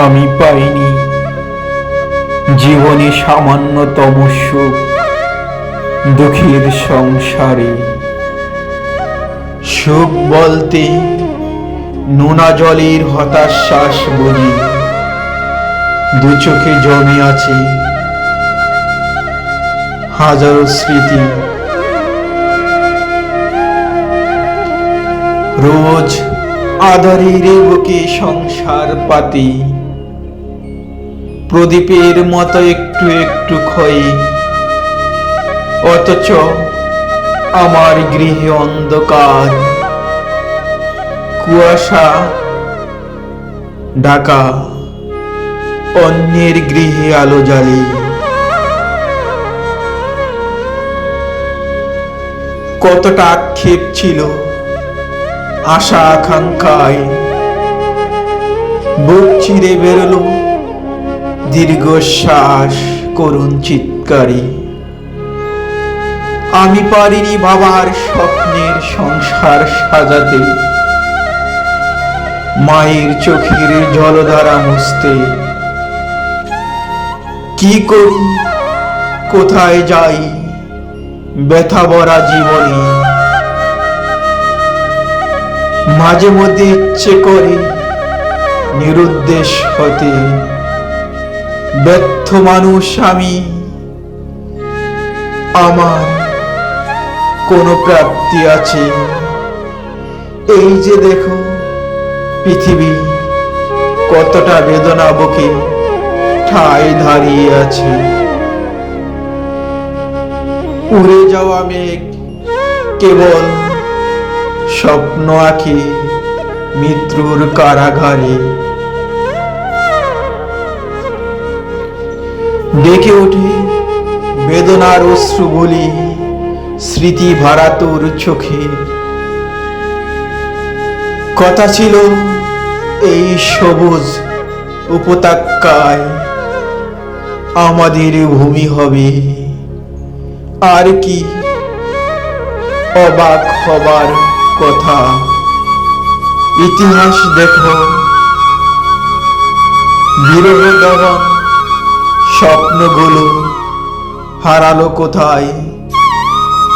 আমি পাইনি জীবনে সামান্যতম সুখ দুঃখের সংসারে। সুখ বলতে নোনা জলের হতাশ্বাস বলি দু চোখে জমে আছে হাজারো স্মৃতি। রোজ আধারের বুকে সংসার পাতি প্রদীপের মতো একটু একটু ক্ষয়ে, অথচ আমার গৃহে অন্ধকার কুয়াশা ঢাকা, অন্যের গৃহে আলো জ্বালে। কতটা আক্ষেপ ছিল আশা আকাঙ্ক্ষায়, বুক চিরে বেরোলো দীর্ঘশ্বাস করুণ চিৎকারে। আমি পারিনি বাবার স্বপ্নের সংসার সাজাতে, মায়ের চোখের জলধারা মুছতে। কি করি কোথায় যাই ব্যথা ভরা জীবনে, মাঝে মধ্যে ইচ্ছে করে নিরুদ্দেশ হতে। ব্যর্থ মানুষ আমি, আমার কোনো প্রাপ্তি আছে? এই যে দেখো পৃথিবী কতটা বেদনা বুকে ঠায় দাঁড়িয়ে আছে। উড়ে যাওয়া মেঘ কেবল স্বপ্ন আঁকে মৃত্যুর কারাগারে। ডেকে ওঠে বেদনার অশ্রু বলি স্মৃতি ভরা তোর চোখে। কথা ছিল এই সবুজ উপত্যকায় আমাদের ভূমি হবে। আর কি অবাক হবার কথা, ইতিহাস দেখো বিরহ দহন স্বপ্নগুলো হারালো কোথায়।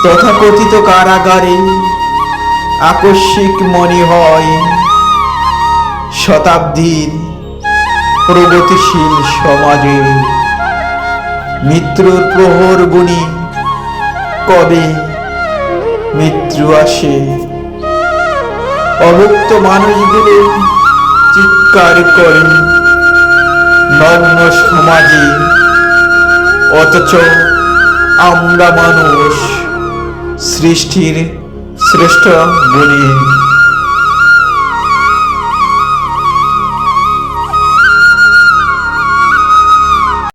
তথাকথিত কারাগারে আকস্মিক মনে হয় শতাব্দীর প্রগতিশীল সমাজে। মৃত্যুর প্রহর গুনি কবে মৃত্যু আসে, অভুক্ত মানুষগুলো চিৎকার করে নগ্ন সমাজে। অথচ আমরা মানুষ সৃষ্টির শ্রেষ্ঠ বলে